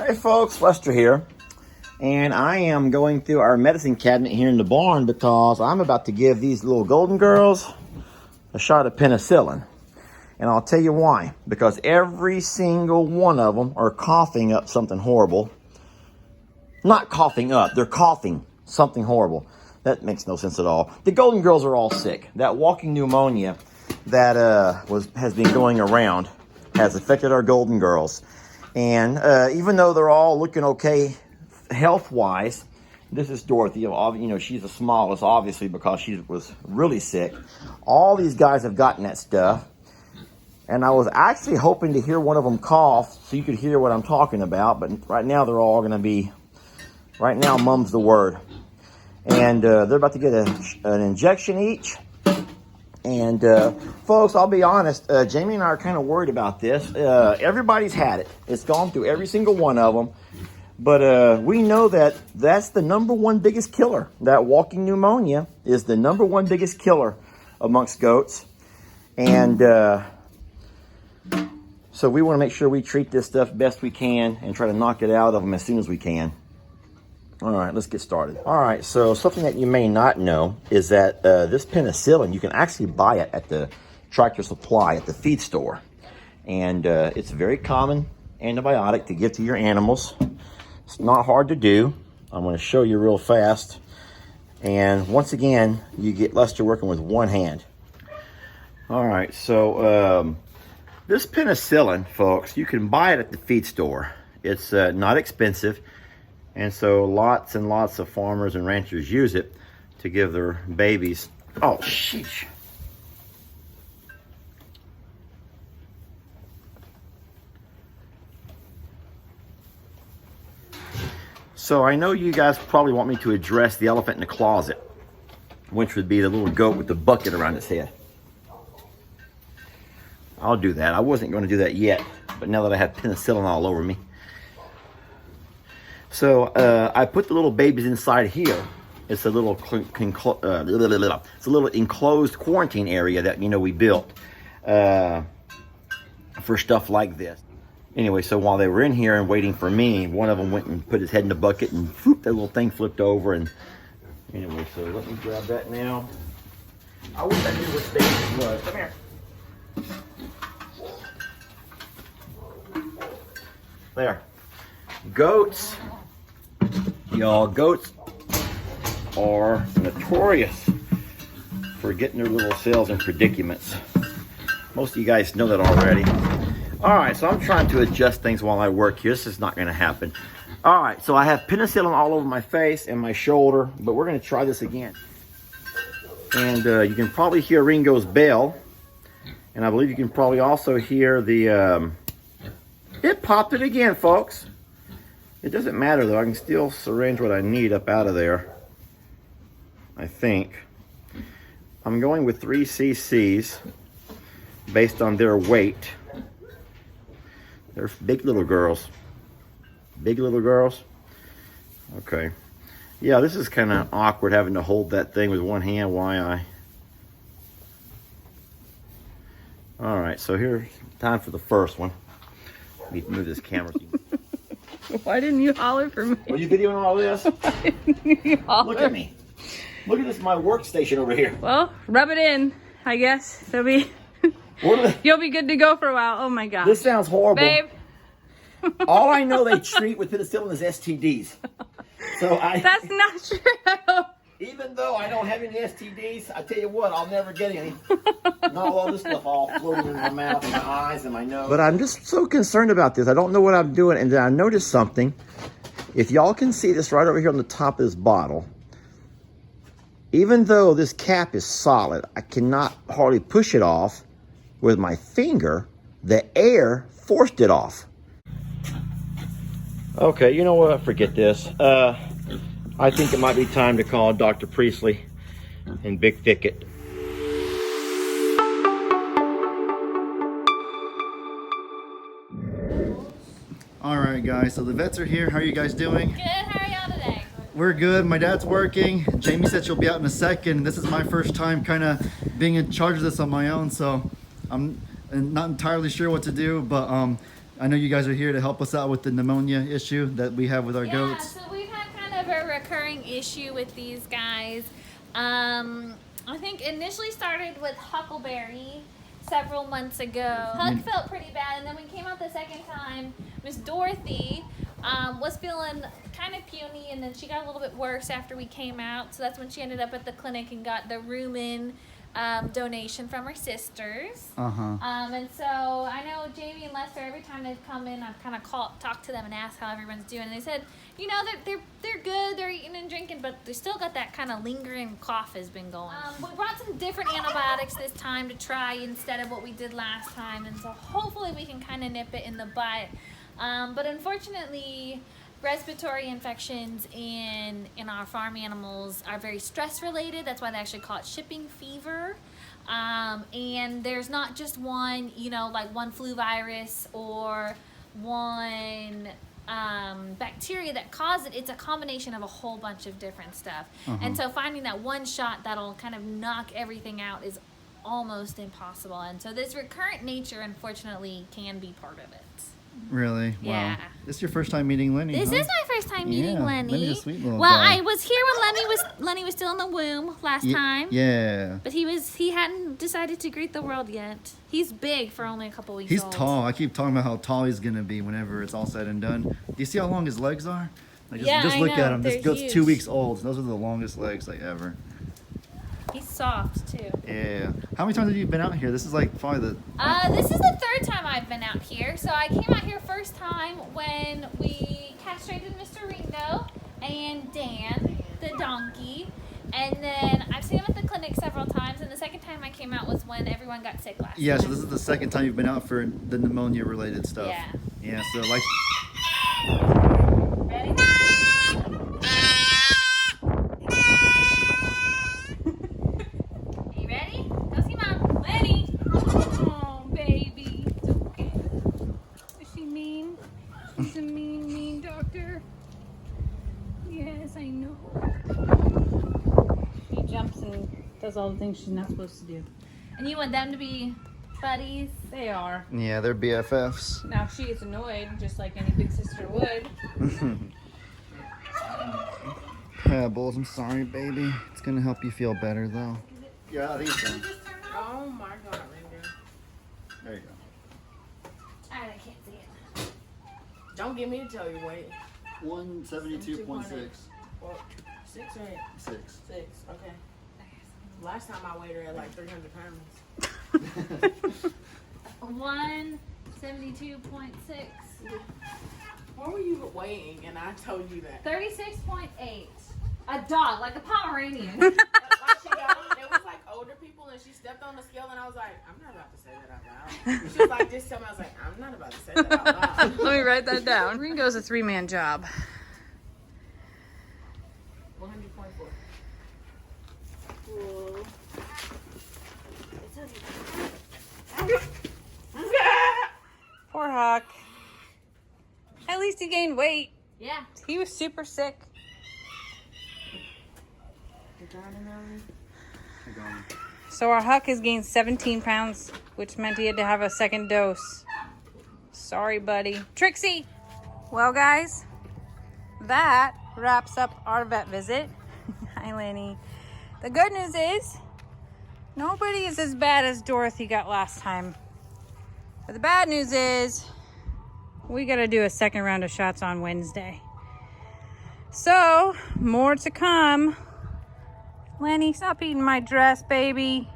Hey folks, Lester here, and I am going through our medicine cabinet here in the barn because I'm about to give these little golden girls a shot of penicillin. And I'll tell you why. Because every single one of them are coughing up something horrible. Not coughing up, they're coughing something horrible. That makes no sense at all. The golden girls are all sick. That walking pneumonia that has been going around has affected our golden girls. And even though they're all looking okay health-wise, this is Dorothy. You know, she's the smallest, obviously, because she was really sick. All these guys have gotten that stuff. And I was actually hoping to hear one of them cough so you could hear what I'm talking about. But right now, they're all going to be, right now, mum's the word. And they're about to get an injection each. And folks, I'll be honest, Jamie and I are kind of worried about this. Everybody's had it. It's gone through every single one of them. But we know that that's the number one biggest killer. That walking pneumonia is the number one biggest killer amongst goats. And so we want to make sure we treat this stuff best we can and try to knock it out of them as soon as we can. All right, let's get started. All right, so something that you may not know is that this penicillin, you can actually buy it at the Tractor Supply at the feed store. And it's a very common antibiotic to give to your animals. It's not hard to do. I'm going to show you real fast. And once again, you get Lester working with one hand. All right, so this penicillin, folks, you can buy it at the feed store. It's not expensive. And so lots and lots of farmers and ranchers use it to give their babies. Oh, sheesh. So I know you guys probably want me to address the elephant in the closet, which would be the little goat with the bucket around its head. I'll do that. I wasn't going to do that yet, but now that I have penicillin all over me. So I put the little babies inside here. It's a little enclosed quarantine area that we built for stuff like this. Anyway, so while they were in here and waiting for me, one of them went and put his head in the bucket and whoop, that little thing flipped over. And anyway, so let me grab that now. I wish I knew what stage it was. Come here. There. Goats. Y'all, goats are notorious for getting their little selves in predicaments. Most of you guys know that already. All right, so I'm trying to adjust things while I work here. This is not going to happen. All right, so I have penicillin all over my face and my shoulder, but we're going to try this again. And you can probably hear Ringo's bell. And I believe you can probably also hear the... it popped it again, folks. It doesn't matter, though. I can still syringe what I need up out of there, I think. I'm going with 3 cc's based on their weight. They're big little girls. Big little girls? Okay. Yeah, this is kind of awkward having to hold that thing with one hand while All right, so here's time for the first one. Let me move this camera. Why didn't you holler for me? Are you videoing all this? Why didn't you holler? Look at me. Look at this, my workstation over here. Well, rub it in, I guess. You'll be good to go for a while. Oh my gosh. This sounds horrible. Babe. All I know they treat with penicillin is STDs. So That's not true. Even though I don't have any STDs, I tell you what, I'll never get any. Not all this stuff all floating in my mouth and my eyes and my nose. But I'm just so concerned about this. I don't know what I'm doing. And then I noticed something. If y'all can see this right over here on the top of this bottle, even though this cap is solid, I cannot hardly push it off with my finger. The air forced it off. Okay, you know what? Forget this. I think it might be time to call Dr. Priestley in Big Thicket. All right, guys, so the vets are here. How are you guys doing? Good, how are y'all today? We're good. My dad's working. Jamie said she'll be out in a second. This is my first time kind of being in charge of this on my own, so I'm not entirely sure what to do, but I know you guys are here to help us out with the pneumonia issue that we have with our Yeah, goats. so we've had kind of a recurring issue with these guys. I think initially started with Huckleberry several months ago. Huck felt pretty bad, and then we came out the second time. Miss Dorothy was feeling kind of puny, and then she got a little bit worse after we came out. So that's when she ended up at the clinic and got the rumen donation from her sisters. And so I know Jamie and Lester, every time they've come in, I've kind of talked to them and asked how everyone's doing. And they said, you know, they're good, they're eating and drinking, but they still got that kind of lingering cough has been going. We brought some different antibiotics this time to try instead of what we did last time, and so hopefully we can kind of nip it in the butt. But unfortunately, respiratory infections in our farm animals are very stress related. That's why they actually call it shipping fever. And there's not just one, you know, like one flu virus or one bacteria that cause it. It's a combination of a whole bunch of different stuff. And so finding that one shot that'll kind of knock everything out is almost impossible. And so this recurrent nature, unfortunately, can be part of it. Really? Yeah. Wow. This is your first time meeting Lenny, This huh? is my first time meeting Lenny. Lenny's a sweet little well, guy. I was here when Lenny was still in the womb last time. Yeah. But he hadn't decided to greet the world yet. He's big for only a couple weeks He's old. tall. I keep talking about how tall he's gonna be whenever it's all said and done. Do you see how long his legs are? Like, Yeah, just I look know. at him. This They're goat's huge. 2 weeks old. Those are the longest legs like ever. He's soft too. Yeah. How many times have you been out here? This is like probably the. This is the third time I've been out here. So I came out here first time when we castrated Mr. Ringo and Dan, the donkey. And then I've seen him at the clinic several times. And the second time I came out was when everyone got sick last Yeah. time. So this is the second time you've been out for the pneumonia related stuff. Yeah. Yeah. So like. Ready? You ready? Go see Mom. Lenny. Oh, baby. It's okay. Is she mean? She's a mean doctor. Yes, I know. She jumps and does all the things she's not supposed to do. And you want them to be buddies? They are. Yeah, they're BFFs. Now, if she gets annoyed, just like any big sister would. Pebbles, I'm sorry, baby. It's gonna help you feel better though. Yeah, these ones. Oh my god, Linda. There you go. I can't see it. Don't get me to tell you weight. 172.6. Well, 6 or 8? 6. 6, okay. Last time I weighed her at like 300 pounds. 172.6. What were you weighing? And I told you that. 36.8. A dog, like a Pomeranian. Like she got, there was like older people and she stepped on the scale and I was like, I'm not about to say that out loud. She was like, just tell me. I was like, I'm not about to say that out loud. Let me write that down. Ringo's a 3-man job. 100.4. Poor Huck. At least he gained weight. Yeah. He was super sick. So our Huck has gained 17 pounds, which meant he had to have a second dose. Sorry, buddy. Trixie! Well, guys, that wraps up our vet visit. Hi, Lenny. The good news is, nobody is as bad as Dorothy got last time. But the bad news is, we gotta do a second round of shots on Wednesday. So, more to come. Lenny, stop eating my dress, baby.